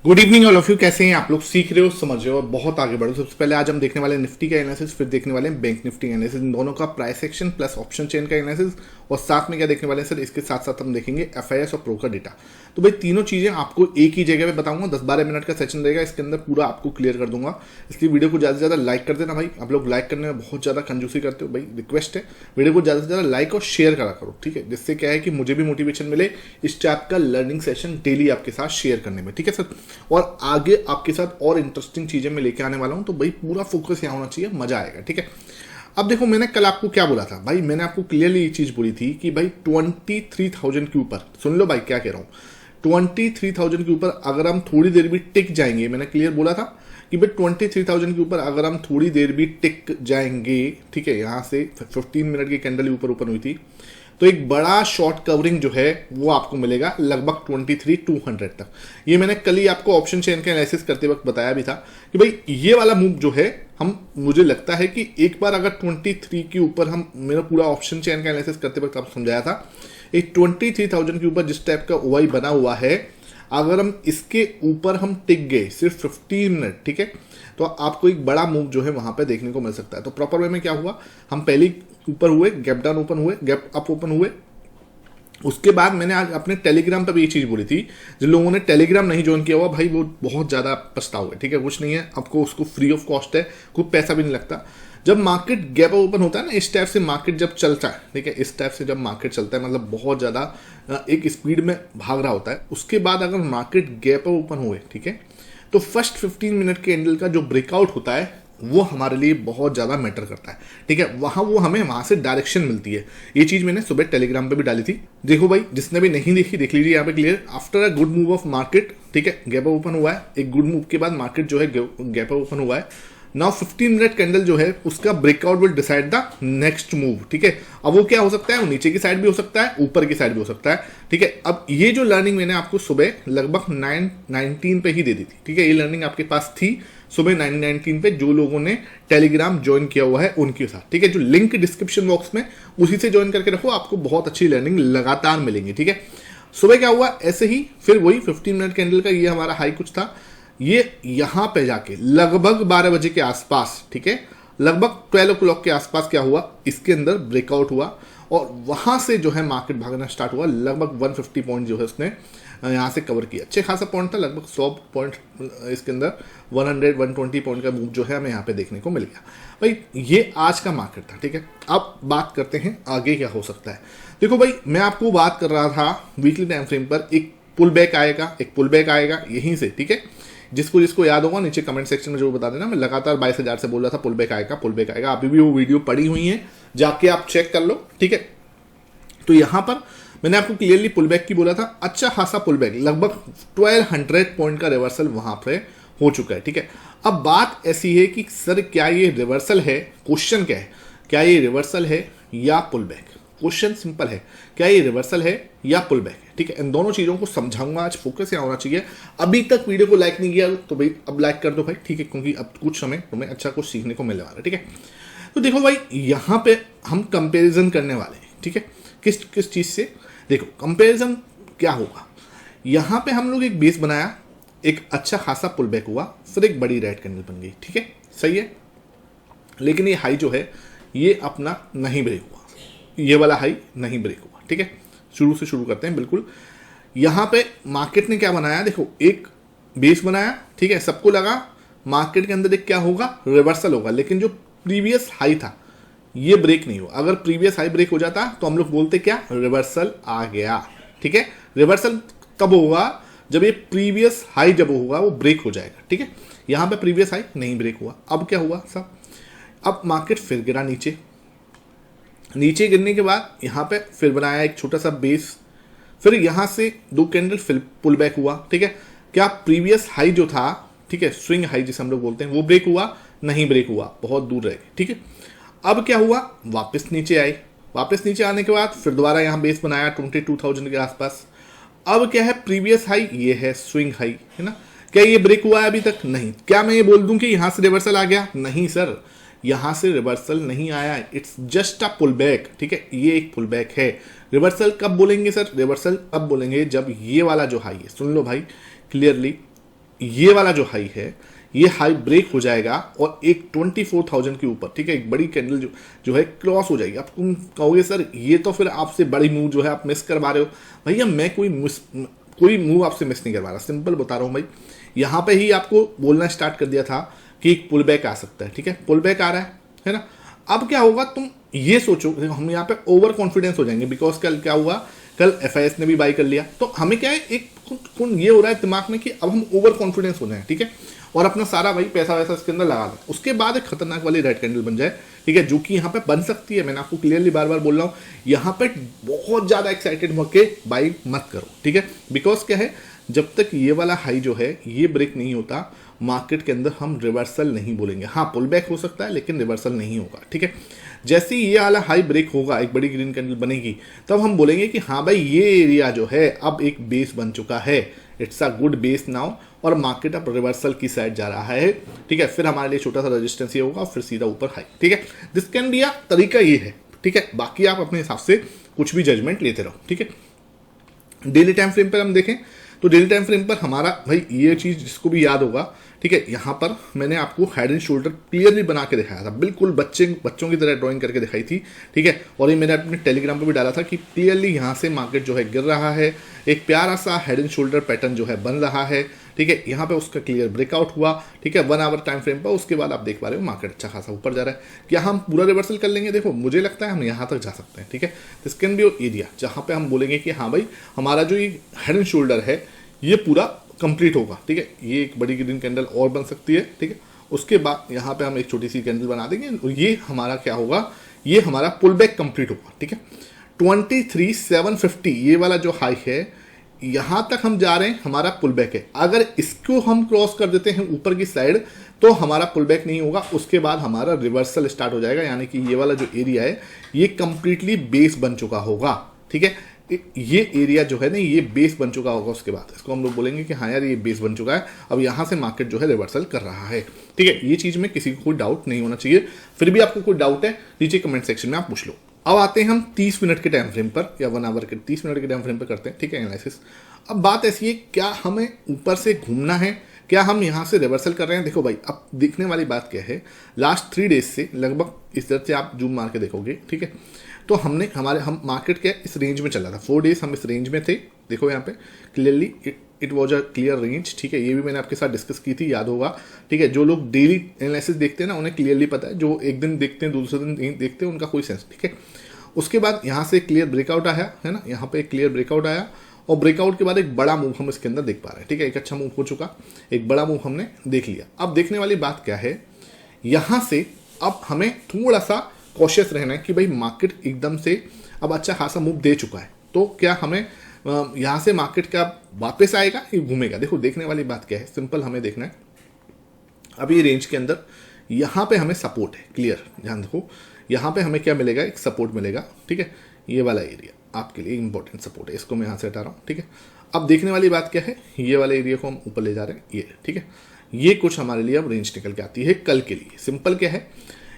Good evening all of you. कैसे हैं आप लोग? सीख रहे हो, समझ रहे हो और बहुत आगे बढ़ो। सबसे पहले आज हम देखने वाले हैं निफ्टी का एनालिसिस, फिर देखने वाले हैं बैंक निफ्टी का एनालिसिस, इन दोनों का price action plus option chain का एनालिसिस। और साथ में क्या देखने वाले हैं सर, इसके साथ साथ हम देखेंगे एफआईएस और प्रो का डेटा। तो भाई तीनों चीजें आपको एक ही जगह पे बताऊंगा। 10-12 मिनट का सेशन रहेगा, इसके अंदर पूरा आपको क्लियर कर दूंगा। इसलिए वीडियो को ज्यादा से ज्यादा लाइक कर देना भाई। आप लोग लाइक करने में बहुत ज्यादा कंजूसी करते हो भाई, रिक्वेस्ट है वीडियो को ज्यादा से ज्यादा लाइक और शेयर करा करो, ठीक है? जिससे क्या है कि मुझे भी मोटिवेशन मिले इस टाइप का लर्निंग सेशन डेली आपके साथ शेयर करने में, ठीक है सर? और आगे आपके साथ और इंटरेस्टिंग चीजें मैं लेके आने वाला हूं, तो भाई पूरा फोकस यहाँ होना चाहिए, मजा आएगा, ठीक है? अब देखो, मैंने कल आपको क्या बोला था भाई, मैंने आपको क्लियरली ये चीज बोली थी कि भाई 23,000 के ऊपर, सुन लो भाई क्या कह रहा हूं, 23,000 के ऊपर अगर हम थोड़ी देर भी टिक जाएंगे, मैंने क्लियर बोला था कि भाई 23,000 के ऊपर अगर हम थोड़ी देर भी टिक जाएंगे, ठीक है, यहां से 15 मिनट की कैंडल ऊपर ओपन हुई थी, तो एक बड़ा शॉर्ट कवरिंग जो है वो आपको मिलेगा लगभग 23,200 तक। ये मैंने कल ही आपको ऑप्शन चेन का एनालिसिस करते वक्त बताया भी था कि भाई ये वाला मूव जो है, हम मुझे लगता है कि एक बार अगर 23 के ऊपर हम, मेरा पूरा ऑप्शन चेन का एनालिसिस करते वक्त आपको समझाया था, एक 23,000 के ऊपर जिस टाइप का ओआई बना हुआ है, अगर हम इसके ऊपर हम टिक गए सिर्फ 15 मिनट, ठीक है, तो आपको एक बड़ा मूव जो है वहां पे देखने को मिल सकता है। तो प्रॉपर वे में क्या हुआ, हम पहले ऊपर हुए, गैप डाउन ओपन हुए, गैप अप ओपन हुए। उसके बाद मैंने आज अपने टेलीग्राम पर भी ये चीज बोली थी, जिन लोगों ने टेलीग्राम नहीं ज्वाइन किया हुआ भाई वो बहुत ज्यादा पछताओगे, ठीक है? कुछ नहीं है, आपको उसको फ्री ऑफ कॉस्ट है, कोई पैसा भी नहीं लगता। जब मार्केट गैप ओपन होता है ना, इस टाइप से मार्केट जब चलता है, ठीक है, इस टाइप से जब मार्केट चलता है, मतलब बहुत ज्यादा एक स्पीड में भाग रहा होता है, उसके बाद अगर मार्केट गैप ओपन हुए, ठीक है, तो फर्स्ट 15 मिनट के कैंडल का जो ब्रेकआउट होता है वो हमारे लिए बहुत ज्यादा मैटर करता है, ठीक है? वहां वो हमें वहां से डायरेक्शन मिलती है। ये चीज मैंने सुबह टेलीग्राम पे भी डाली थी, देखो भाई, जिसने भी नहीं देखी देख लीजिए यहाँ पे clear. After a good move of market, ठीक है, गैप ओपन हुआ है, एक गुड मूव के बाद मार्केट जो है गैप ओपन हुआ है। नाउ 15 मिनट कैंडल जो है उसका breakout will decide the next move, ठीक है? अब वो क्या हो सकता है, वो नीचे की साइड भी हो सकता है, ऊपर की साइड भी हो सकता है, ठीक है? अब ये जो लर्निंग मैंने आपको सुबह लगभग 9:19 पे ही दे दी थी, ठीक है? ये लर्निंग आपके पास थी सुबह 9:19 पे, जो लोगों ने टेलीग्राम ज्वाइन किया हुआ है उनके साथ, ठीक है? जो लिंक डिस्क्रिप्शन बॉक्स में, उसी से ज्वाइन करके रखो, आपको बहुत अच्छी लर्निंग लगातार मिलेंगी, ठीक है? सुबह क्या हुआ, ऐसे ही फिर वही 15 मिनट कैंडल का ये हमारा हाई कुछ था, ये यहां पे जाके लगभग 12 बजे के आसपास, ठीक है, लगभग 12 o'clock के आसपास क्या हुआ, इसके अंदर ब्रेकआउट हुआ और वहां से जो है मार्केट भागना स्टार्ट हुआ। लगभग 150 पॉइंट जो है उसने यहां से कवर किया, अच्छे खासा पॉइंट था, लगभग 100 पॉइंट इसके अंदर 100-120 पॉइंट का मूव जो है हमें यहाँ पे देखने को मिल गया। भाई ये आज का मार्केट था, ठीक है? अब बात करते हैं आगे क्या हो सकता है। देखो भाई, मैं आपको बात कर रहा था वीकली टाइम फ्रेम पर एक पुल बैक आएगा, एक पुल बैक आएगा यहीं से, ठीक है? जिसको जिसको याद होगा नीचे कमेंट सेक्शन में जरूर बता देना। मैं लगातार 22,000 से बोल रहा था पुल बैक आएगा, पुल बैक आएगा। अभी भी वो वीडियो पड़ी हुई है, जाके आप चेक कर लो, ठीक है? तो यहां पर मैंने आपको क्लियरली पुल बैक की बोला था, अच्छा खासा पुल बैक, लगभग 1200 पॉइंट का रिवर्सल वहां पर हो चुका है, ठीक है? अब बात ऐसी है कि सर क्या ये रिवर्सल है, क्वेश्चन क्या है, क्या ये रिवर्सल है या पुल बैक? क्वेश्चन सिंपल है, क्या ये रिवर्सल है या पुल बैक है, ठीक है? इन दोनों चीजों को समझाऊंगा आज, फोकस यहाँ होना चाहिए। अभी तक वीडियो को लाइक नहीं किया तो भाई अब लाइक कर दो भाई, ठीक है? क्योंकि अब कुछ समय तुम्हें अच्छा कुछ सीखने को मिलने वाला है, ठीक है? तो देखो भाई, यहाँ पे हम कंपेरिजन करने वाले हैं, ठीक है? किस किस चीज से? देखो कंपेरिजन क्या होगा, यहाँ पे हम लोग एक बेस बनाया, एक अच्छा खासा पुल बैक हुआ, फिर एक बड़ी रेड कैंडल बन गई, ठीक है, सही है? लेकिन ये हाई जो है ये अपना नहीं ब्रेक हुआ, ये वाला हाई नहीं ब्रेक हुआ, ठीक है? शुरू से शुरू करते हैं। बिल्कुल यहां पे मार्केट ने क्या बनाया, देखो एक बेस बनाया, ठीक है, सबको लगा मार्केट के अंदर एक क्या होगा, रिवर्सल होगा, लेकिन जो प्रीवियस हाई था ये ब्रेक नहीं हुआ। अगर प्रीवियस हाई ब्रेक हो जाता तो हम लोग बोलते क्या, रिवर्सल आ गया, ठीक है? रिवर्सल कब होगा, जब ये प्रीवियस हाई जब होगा वो ब्रेक हो जाएगा, ठीक है? यहां पे प्रीवियस हाई नहीं ब्रेक हुआ, अब क्या हुआ सब, अब मार्केट फिर गिरा नीचे, नीचे गिरने के बाद यहाँ पे फिर बनाया एक छोटा सा बेस, फिर यहाँ से दो कैंडल फिर पुल बैक हुआ, ठीक है? क्या प्रीवियस हाई जो था, ठीक है, स्विंग हाई जिसे हम लोग बोलते हैं, वो ब्रेक हुआ? नहीं ब्रेक हुआ, बहुत दूर रह गए, ठीक है? अब क्या हुआ, वापस नीचे आए, वापस नीचे आने के बाद फिर दोबारा यहाँ बेस बनाया 22,000 के आसपास। अब क्या है, प्रीवियस हाई ये है, स्विंग हाई है ना, क्या ये ब्रेक हुआ है अभी तक? नहीं। क्या मैं ये बोल दूं कि यहां से रिवर्सल आ गया? नहीं सर, यहां से रिवर्सल नहीं आया, it's just a pull back, ठीक है? ये एक पुल बैक है। रिवर्सल कब बोलेंगे सर? रिवर्सल अब बोलेंगे जब ये वाला जो हाई है, सुन लो भाई क्लियरली, ये वाला जो हाई है ये हाई ब्रेक हो जाएगा और एक 24,000 के ऊपर, ठीक है, एक बड़ी कैंडल जो है क्रॉस हो जाएगी। अब तुम कहोगे सर ये तो फिर आपसे बड़ी मूव जो है आप मिस करवा रहे हो। भैया मैं कोई मूव आपसे मिस नहीं करवा रहा, सिंपल बता रहा हूँ भाई। यहाँ पे ही आपको बोलना स्टार्ट कर दिया था कि एक पुल बैक आ सकता है, ठीक है, पुल बैक आ रहा है ना। अब क्या होगा, तुम ये सोचो, हम यहाँ पे ओवर कॉन्फिडेंस हो जाएंगे, बिकॉज कल क्या हुआ, कल FIS ने भी बाई कर लिया, तो हमें क्या है एक ये हो रहा है दिमाग में कि अब हम ओवर कॉन्फिडेंस हो जाए, ठीक है, और अपना सारा भाई पैसा वैसा इसके अंदर लगा दें, उसके बाद एक खतरनाक वाली रेड कैंडल बन जाए, ठीक है, जो कि यहाँ पे बन सकती है। मैंने आपको क्लियरली बार बार बोल रहा हूँ, यहाँ पे बहुत ज्यादा एक्साइटेड होके बाई मत करो, ठीक है, बिकॉज क्या है, जब तक ये वाला हाई जो है ये ब्रेक नहीं होता, मार्केट के अंदर हम रिवर्सल नहीं बोलेंगे। हाँ, पुल बैक हो सकता है लेकिन रिवर्सल नहीं होगा, ठीक है। जैसे ही ये वाला हाई ब्रेक होगा, एक बड़ी ग्रीन कैंडल बनेगी, तब हम बोलेंगे कि हाँ भाई ये एरिया जो है अब एक बेस बन चुका है, it's a good base now, और मार्केट अब रिवर्सल की साइड जा रहा है, ठीक है। फिर हमारे लिए छोटा सा रेजिस्टेंस ये होगा, फिर सीधा ऊपर हाई, ठीक है। दिस कैन बी, तरीका ये है, ठीक है। बाकी आप अपने हिसाब से कुछ भी जजमेंट लेते रहो, ठीक है। डेली टाइम फ्रेम पर हम देखें तो डेली टाइम फ्रेम पर हमारा भाई ये चीज जिसको भी याद होगा, ठीक है, यहाँ पर मैंने आपको हेड एंड शोल्डर क्लियरली बना के दिखाया था, बिल्कुल बच्चों की तरह ड्राइंग करके दिखाई थी, ठीक है। और ये मैंने अपने टेलीग्राम पर भी डाला था कि क्लियरली यहाँ से मार्केट जो है गिर रहा है, एक प्यारा सा हेड एंड शोल्डर पैटर्न जो है बन रहा है, ठीक है। यहाँ पे उसका क्लियर ब्रेकआउट हुआ, ठीक है, 1 आवर टाइम फ्रेम पर। उसके बाद आप देख पा रहे हो मार्केट अच्छा खासा ऊपर जा रहा है। क्या हम पूरा रिवर्सल कर लेंगे? देखो मुझे लगता है हम यहाँ तक जा सकते हैं, ठीक है। दिस कैन बी एरिया जहाँ पे हम बोलेंगे कि हाँ भाई हमारा जो ये हेड एंड शोल्डर है ये पूरा कंप्लीट होगा, ठीक है। ये एक बड़ी ग्रीन कैंडल और बन सकती है, ठीक है। उसके बाद यहाँ पे हम एक छोटी सी कैंडल बना देंगे और ये हमारा क्या होगा, ये हमारा पुल बैक कंप्लीट होगा, ठीक है। 23,750 ये वाला जो हाई है, यहाँ तक हम जा रहे हैं, हमारा पुल बैक है। अगर इसको हम क्रॉस कर देते हैं ऊपर की साइड तो हमारा पुल बैक नहीं होगा, उसके बाद हमारा रिवर्सल स्टार्ट हो जाएगा, यानी कि ये वाला जो एरिया है ये कंप्लीटली बेस बन चुका होगा, ठीक है। ये एरिया जो है ना ये बेस बन चुका होगा, उसके बाद इसको हम लोग बोलेंगे कि हाँ यार ये बेस बन चुका है, अब यहाँ से मार्केट जो है रिवर्सल कर रहा है, ठीक है। ये चीज में किसी को कोई डाउट नहीं होना चाहिए। फिर भी आपको कोई डाउट है नीचे कमेंट सेक्शन में आप पूछ लो। अब आते हैं हम 30 मिनट के टाइम फ्रेम पर, या 1 आवर के 30 मिनट के टाइम फ्रेम पर करते हैं, ठीक है, एनालिसिस। अब बात ऐसी है, क्या हमें ऊपर से घूमना है, क्या हम यहाँ से रिवर्सल कर रहे हैं? देखो भाई अब देखने वाली बात क्या है, लास्ट 3 डेज से लगभग इस तरह से आप जूम मार के देखोगे, ठीक है, तो हम मार्केट के इस रेंज में चला था, 4 डेज हम इस रेंज में थे। देखो यहाँ पे clearly it was a clear range, ठीक है। ये भी मैंने आपके साथ डिस्कस की थी, याद होगा, ठीक है। जो लोग डेली एनालिसिस देखते हैं ना उन्हें क्लियरली पता है, जो एक दिन देखते हैं दूसरे दिन नहीं देखते हैं उनका कोई सेंस, ठीक है। उसके बाद यहाँ से क्लियर ब्रेकआउट आया है ना, यहाँ पे एक क्लियर ब्रेकआउट आया और ब्रेकआउट के बाद एक बड़ा मूव हम इसके अंदर देख पा रहे हैं, ठीक है। एक अच्छा मूव हो चुका, एक बड़ा मूव हमने देख लिया। अब देखने वाली बात क्या है, यहाँ से अब हमें थोड़ा सा कॉशियस रहना है कि भाई मार्केट एकदम से अब अच्छा खासा मूव दे चुका है, तो क्या हमें यहाँ से मार्केट का वापस आएगा या घूमेगा? देखो देखने वाली बात क्या है, सिंपल हमें देखना है। अब ये रेंज के अंदर यहाँ पे हमें सपोर्ट है, क्लियर ध्यान देखो, यहाँ पे हमें क्या मिलेगा, एक सपोर्ट मिलेगा, ठीक है। ये वाला एरिया आपके लिए इंपॉर्टेंट सपोर्ट है, इसको मैं यहाँ से हटा रहा हूँ, ठीक है। अब देखने वाली बात क्या है, ये वाले एरिया को हम ऊपर ले जा रहे हैं, ये ठीक है। ये कुछ हमारे लिए अब रेंज निकल के आती है कल के लिए। सिंपल क्या है,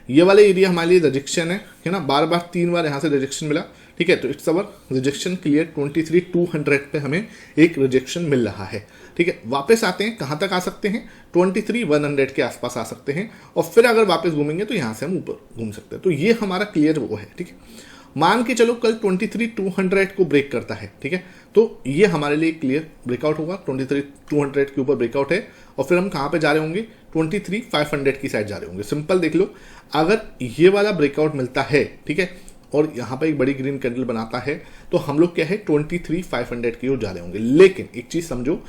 ये वाले एरिया हमारे लिए रिजेक्शन है ना, बार बार 3 बार यहाँ से रिजेक्शन मिला, ठीक है। तो इट्स अवर रिजेक्शन क्लियर, 23,200 पे हमें एक रिजेक्शन मिल रहा है, ठीक है। वापस आते हैं, कहाँ तक आ सकते हैं, 23,100 के आसपास आ सकते हैं, और फिर अगर वापस घूमेंगे तो यहाँ से हम ऊपर घूम सकते हैं। तो ये हमारा क्लियर वो है, ठीक है। मान के चलो कल 23,200 को ब्रेक करता है, ठीक है, तो ये हमारे लिए क्लियर ब्रेकआउट होगा, 23,200 के ऊपर ब्रेकआउट है, और फिर हम कहाँ पे जा रहे होंगे, 23,500 की साइड जा रहे होंगे। सिंपल देख लो, अगर ये वाला ब्रेकआउट मिलता है, ठीक है, और यहाँ पे एक बड़ी ग्रीन कैंडल बनाता है, तो हम लोग क्या है 23,500 की ओर जा रहे होंगे। लेकिन एक चीज समझो,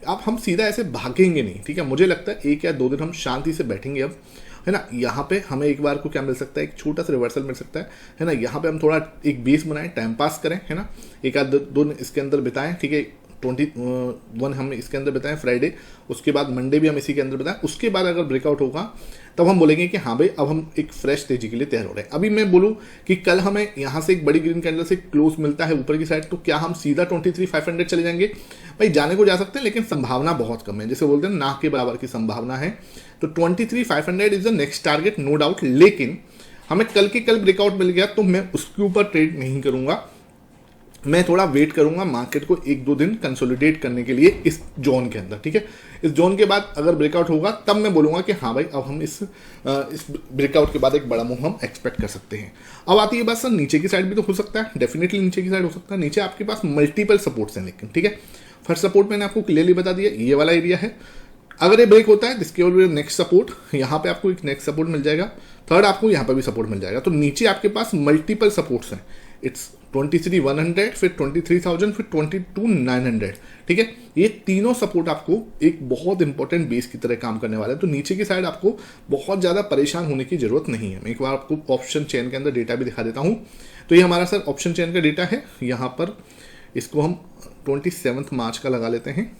अब हम सीधा ऐसे भागेंगे नहीं, ठीक है। मुझे लगता है 1 या 2 दिन हम शांति से बैठेंगे अब, है ना। यहाँ पे हमें एक बार को क्या मिल सकता है, एक छोटा सा रिवर्सल मिल सकता है ना। यहाँ पे हम थोड़ा एक बेस बनाएं, टाइम पास करें, है ना, 1 या 2 दिन इसके अंदर बिताएं, ठीक है। 21 हम इसके अंदर बताएं फ्राइडे, उसके बाद मंडे भी हम इसी के अंदर बताएं। उसके बाद अगर ब्रेकआउट होगा तब हम बोलेंगे कि हाँ भाई अब हम एक फ्रेश तेजी के लिए तैयार हो रहे हैं। अभी मैं बोलूं कि कल हमें यहाँ से एक बड़ी ग्रीन कैंडल से क्लोज मिलता है ऊपर की साइड, तो क्या हम सीधा 23,500 चले जाएंगे? भाई जाने को जा सकते हैं, लेकिन संभावना बहुत कम है, जैसे बोलते हैं ना के बराबर की संभावना है। तो 23,500 is the next target, no doubt. लेकिन हमें कल के कल ब्रेकआउट मिल गया तो मैं उसके ऊपर ट्रेड नहीं करूंगा, मैं थोड़ा वेट करूंगा मार्केट को 1-2 दिन कंसोलिडेट करने के लिए इस जोन के अंदर, ठीक है। इस जोन के बाद अगर ब्रेकआउट होगा तब मैं बोलूंगा कि हाँ भाई अब हम इस ब्रेकआउट के बाद एक बड़ा मूव हम एक्सपेक्ट कर सकते हैं। अब आती है बात सर नीचे की साइड भी तो हो सकता है, डेफिनेटली नीचे की साइड हो सकता है। नीचे आपके पास मल्टीपल सपोर्ट्स हैं लेकिन, ठीक है। फर्स्ट सपोर्ट मैंने आपको क्लियरली बता दिया, ये वाला एरिया है। अगर ये ब्रेक होता है इसके और नेक्स्ट सपोर्ट, यहाँ पे आपको एक नेक्स्ट सपोर्ट मिल जाएगा, थर्ड आपको यहाँ पे भी सपोर्ट मिल जाएगा। तो नीचे आपके पास मल्टीपल सपोर्ट्स हैं, इट्स 23,100, फिर 23,000, फिर 22,900, ठीक है। ये तीनों सपोर्ट आपको एक बहुत इंपॉर्टेंट बेस की तरह काम करने वाला है। तो नीचे की साइड आपको बहुत ज़्यादा परेशान होने की जरूरत नहीं है। मैं एक बार आपको ऑप्शन चेन के अंदर डेटा भी दिखा देता हूँ। तो ये हमारा सर ऑप्शन चेन का डेटा है, यहाँ पर इसको हम 27 मार्च का लगा लेते हैं,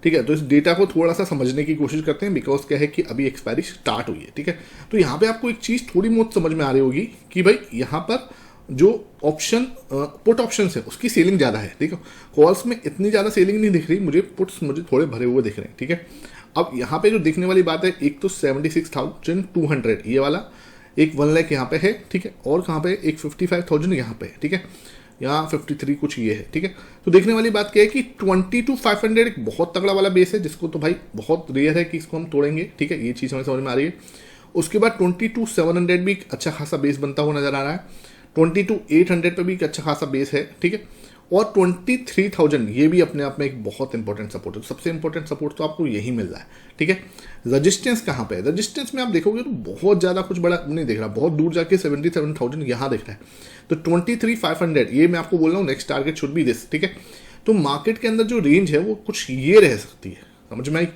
ठीक है। तो इस डेटा को थोड़ा सा समझने की कोशिश करते हैं, बिकॉज क्या है कि अभी एक्सपायरी स्टार्ट हुई है, ठीक है। तो यहाँ पे आपको एक चीज़ थोड़ी बहुत समझ में आ रही होगी कि भाई यहाँ पर जो ऑप्शन पुट ऑप्शन है उसकी सेलिंग ज़्यादा है, ठीक है। कॉल्स में इतनी ज़्यादा सेलिंग नहीं दिख रही मुझे, पुट्स मुझे थोड़े भरे हुए दिख रहे हैं, ठीक है। अब यहाँ पे जो देखने वाली बात है, एक तो 76,200 ये वाला, एक 1 लाख यहाँ पे है, ठीक है। और कहाँ पे एक 55,000 यहाँ पे है, ठीक है। यहाँ 53 कुछ ये है, ठीक है। तो देखने वाली बात क्या है कि 22,500 एक बहुत तगड़ा वाला बेस है, जिसको तो भाई बहुत रेयर है कि इसको हम तोड़ेंगे, ठीक है। ये चीज़ हमें समझ में आ रही है। उसके बाद 22,700 भी एक अच्छा खासा बेस बनता हुआ नजर आ रहा है। 22,800 पे भी एक अच्छा खासा बेस है, ठीक है। और 23,000 ये भी अपने आप में एक बहुत इंपॉर्टेंट सपोर्ट है। सबसे इंपॉर्टेंट सपोर्ट तो आपको यही मिल रहा है, ठीक है। रजिस्टेंस कहाँ पे है? रजिस्टेंस में आप देखोगे तो बहुत ज़्यादा कुछ बड़ा नहीं दिख रहा, बहुत दूर जाके 77,000 यहाँ दिख रहा है। तो 23,500 ये मैं आपको बोल रहा हूँ next target should be this, ठीक है। तो मार्केट के अंदर जो रेंज है वो कुछ ये रह सकती है, समझ में आई।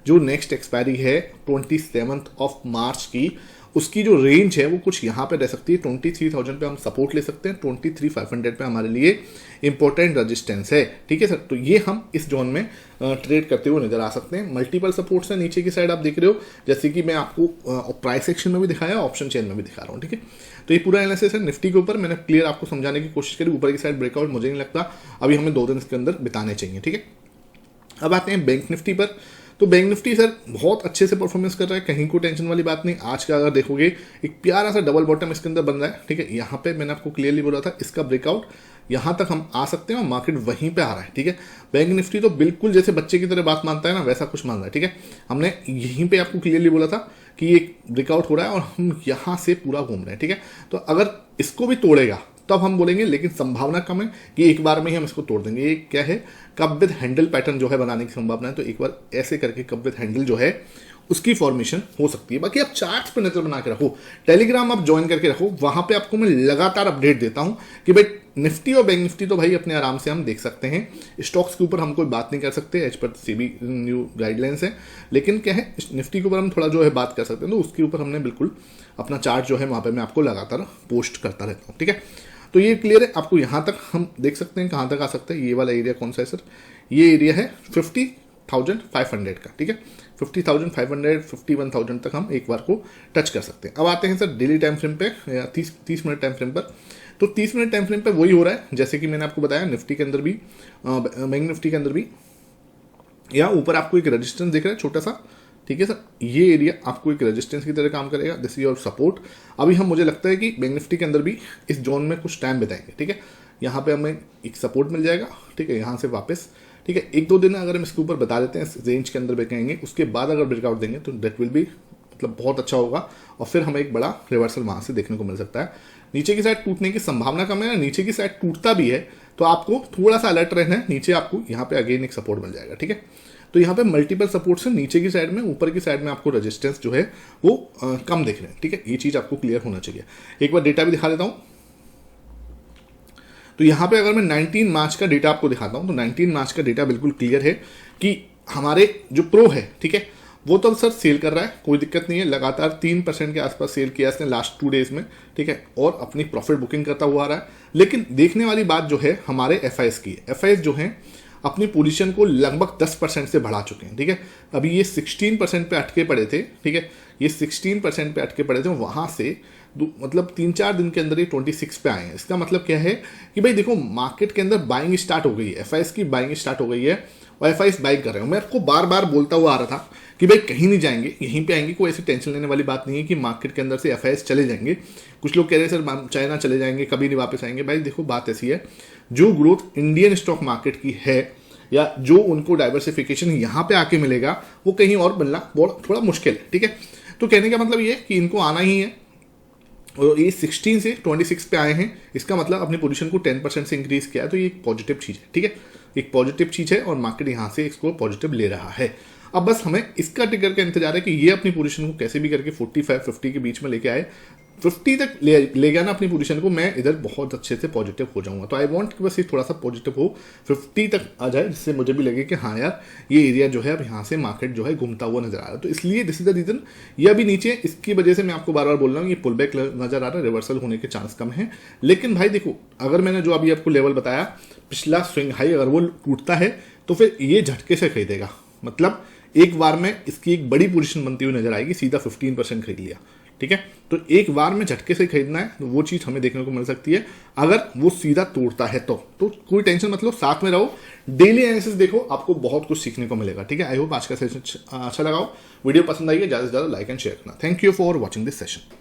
जो नेक्स्ट एक्सपायरी है 27 मार्च की, उसकी जो रेंज है वो कुछ यहाँ पे रह सकती है। 23,000 पे हम सपोर्ट ले सकते हैं, 23,500 पे हमारे लिए इंपॉर्टेंट रेजिस्टेंस है, ठीक है सर। तो ये हम इस जोन में ट्रेड करते हुए नजर आ सकते हैं। मल्टीपल सपोर्ट्स है नीचे की साइड, आप देख रहे हो, जैसे कि मैं आपको प्राइस एक्शन में भी दिखाया, ऑप्शन चेन में भी दिखा रहा हूँ, ठीक है। तो ये पूरा एनालिसिस है निफ्टी के ऊपर, मैंने क्लियर आपको समझाने की कोशिश करी। ऊपर की साइड ब्रेकआउट मुझे नहीं लगता अभी हमें 2 दिन के अंदर बिताने चाहिए, ठीक है। अब आते हैं बैंक निफ्टी पर। तो बैंक निफ्टी सर बहुत अच्छे से परफॉर्मेंस कर रहा है, कहीं कोई टेंशन वाली बात नहीं। आज का अगर देखोगे एक प्यारा सा डबल बॉटम इसके अंदर बन रहा है, ठीक है। यहाँ पे मैंने आपको क्लियरली बोला था इसका ब्रेकआउट यहाँ तक हम आ सकते हैं और मार्केट वहीं पे आ रहा है, ठीक है। बैंक निफ्टी तो बिल्कुल जैसे बच्चे की तरह बात मानता है ना, वैसा कुछ मान रहा है, ठीक है। हमने यहीं पे आपको क्लियरली बोला था कि एक ब्रेकआउट हो रहा है और हम यहाँ से पूरा घूम रहे हैं, ठीक है। तो अगर इसको भी तोड़ेगा तब हम बोलेंगे, लेकिन संभावना कम है कि एक बार में ही हम इसको तोड़ देंगे। ये क्या है, कप विद हैंडल पैटर्न जो है बनाने की संभावना है। तो एक बार ऐसे करके कप विद हैंडल जो है उसकी फॉर्मेशन हो सकती है। बाकी आप चार्ट्स पे नजर बना के रखो, टेलीग्राम आप ज्वाइन करके रखो, वहां पे आपको मैं लगातार अपडेट देता हूं कि भाई निफ्टी और बैंक निफ्टी तो भाई अपने आराम से हम देख सकते हैं। स्टॉक्स के ऊपर हम कोई बात नहीं कर सकते, as per SEBI new guidelines है, लेकिन क्या है निफ्टी के ऊपर हम थोड़ा जो है बात कर सकते हैं। तो उसके ऊपर हमने बिल्कुल अपना चार्ट जो है वहां पर मैं आपको लगातार पोस्ट करता रहता हूँ, ठीक है। तो ये क्लियर है, आपको यहाँ तक हम देख सकते हैं कहाँ तक आ सकता है। ये वाला एरिया कौन सा है सर? ये एरिया है 50,500 का, ठीक है। 50,500 51,000 तक हम एक बार को टच कर सकते हैं। अब आते हैं सर डेली टाइम फ्रेम पे या 30 मिनट टाइम फ्रेम पर। तो 30 मिनट टाइम फ्रेम पे वही हो रहा है जैसे कि मैंने आपको बताया निफ्टी के अंदर भी, बैंक निफ्टी के अंदर भी। यहाँ ऊपर आपको एक रेजिस्टेंस दिख रहा है छोटा सा, ठीक है सर। ये एरिया आपको एक रेजिस्टेंस की तरह काम करेगा, दिस इज योर सपोर्ट। अभी हम मुझे लगता है कि बैंक निफ्टी के अंदर भी इस जोन में कुछ टाइम बिताएंगे, ठीक है। यहाँ पे हमें एक सपोर्ट मिल जाएगा, ठीक है, यहाँ से वापस, ठीक है। 1-2 दिन अगर हम इसके ऊपर बता देते हैं, इस रेंज के अंदर बेचेंगे, उसके बाद अगर ब्रेकआउट देंगे तो दैट विल बी मतलब बहुत अच्छा होगा और फिर हमें एक बड़ा रिवर्सल वहाँ से देखने को मिल सकता है। नीचे की साइड टूटने की संभावना कम है, नीचे की साइड टूटता भी है तो आपको थोड़ा सा अलर्ट रहना है। नीचे आपको यहाँ पे अगेन एक सपोर्ट मिल जाएगा, ठीक है। तो यहाँ पे मल्टीपल सपोर्ट्स है नीचे की साइड में, ऊपर की साइड में आपको रेजिस्टेंस जो है वो कम दिख रहे हैं, ठीक है। ये चीज आपको क्लियर होना चाहिए। एक बार डेटा भी दिखा देता हूँ। तो यहाँ पे अगर मैं 19 मार्च का डेटा आपको दिखाता हूँ तो 19 मार्च का डेटा बिल्कुल क्लियर है कि हमारे जो प्रो है, ठीक है, वो तो सर सेल कर रहा है, कोई दिक्कत नहीं है। लगातार 3% के आसपास सेल किया इसने लास्ट 2 डेज में, ठीक है, और अपनी प्रॉफिट बुकिंग करता हुआ आ रहा है। लेकिन देखने वाली बात जो है हमारे एफआईएस की, एफआईएस जो है अपनी पोजीशन को लगभग 10% से बढ़ा चुके हैं, ठीक है। अभी ये 16% पे अटके पड़े थे, ठीक है, ये 16% पे अटके पड़े थे, वहां से मतलब 3-4 दिन के अंदर ये 26 पे आए हैं। इसका मतलब क्या है कि भाई देखो मार्केट के अंदर बाइंग स्टार्ट हो गई है, एफआईएस की बाइंग स्टार्ट हो गई है और एफ बाई कर रहे हो। मैं आपको बार बार बोलता हुआ आ रहा था कि भाई कहीं नहीं जाएंगे, यहीं पे आएंगे, कोई ऐसी टेंशन लेने वाली बात नहीं है कि मार्केट के अंदर से एफ चले जाएंगे। कुछ लोग कह रहे हैं सर चाइना चले जाएंगे, कभी नहीं वापस आएंगे। भाई देखो बात ऐसी है, जो ग्रोथ इंडियन स्टॉक मार्केट की है या जो उनको डाइवर्सिफिकेशन यहाँ पे आके मिलेगा वो कहीं और मिलना बहुत थोड़ा मुश्किल है, ठीक है। तो कहने का मतलब ये है कि इनको आना ही है और ये 16 से 26 पे आए हैं, इसका मतलब अपनी पोजीशन को 10% से इंक्रीज किया है, तो ये एक पॉजिटिव चीज़ है, ठीक है, एक पॉजिटिव चीज़ है और मार्केट यहाँ से इसको पॉजिटिव ले रहा है। अब बस हमें इसका ट्रिगर का इंतजार है कि ये अपनी पोजीशन को कैसे भी करके 45-50 के बीच में लेके आए, 50 तक ले गया ना अपनी पोजीशन को, मैं इधर बहुत अच्छे से पॉजिटिव हो जाऊंगा। तो आई वांट कि बस ये थोड़ा सा पॉजिटिव हो, 50 तक आ जाए, जिससे मुझे भी लगे कि हाँ यार ये एरिया जो है अब यहाँ से मार्केट जो है घूमता हुआ नजर आ रहा है। तो इसलिए दिस इज द रीजन, ये अभी नीचे, इसकी वजह से मैं आपको बार बार बोल रहा हूँ ये पुल बैक नजर आ रहा है, रिवर्सल होने के चांस कम है। लेकिन भाई देखो, अगर मैंने जो अभी आपको लेवल बताया पिछला स्विंग हाई अगर वो टूटता है तो फिर ये झटके से खरीदेगा, मतलब एक बार में इसकी एक बड़ी पोजीशन बनती हुई नजर आएगी, सीधा 15% खरीद लिया, ठीक है। तो एक बार में झटके से खरीदना है, तो वो चीज हमें देखने को मिल सकती है अगर वो सीधा तोड़ता है तो कोई टेंशन मतलब, साथ में रहो, डेली एनालिसिस देखो, आपको बहुत कुछ सीखने को मिलेगा, ठीक है। आई होप आज का सेशन अच्छा लगा हो, वीडियो पसंद आई है, ज्यादा से ज्यादा लाइक एंड शेयर करना। Thank you for watching this session.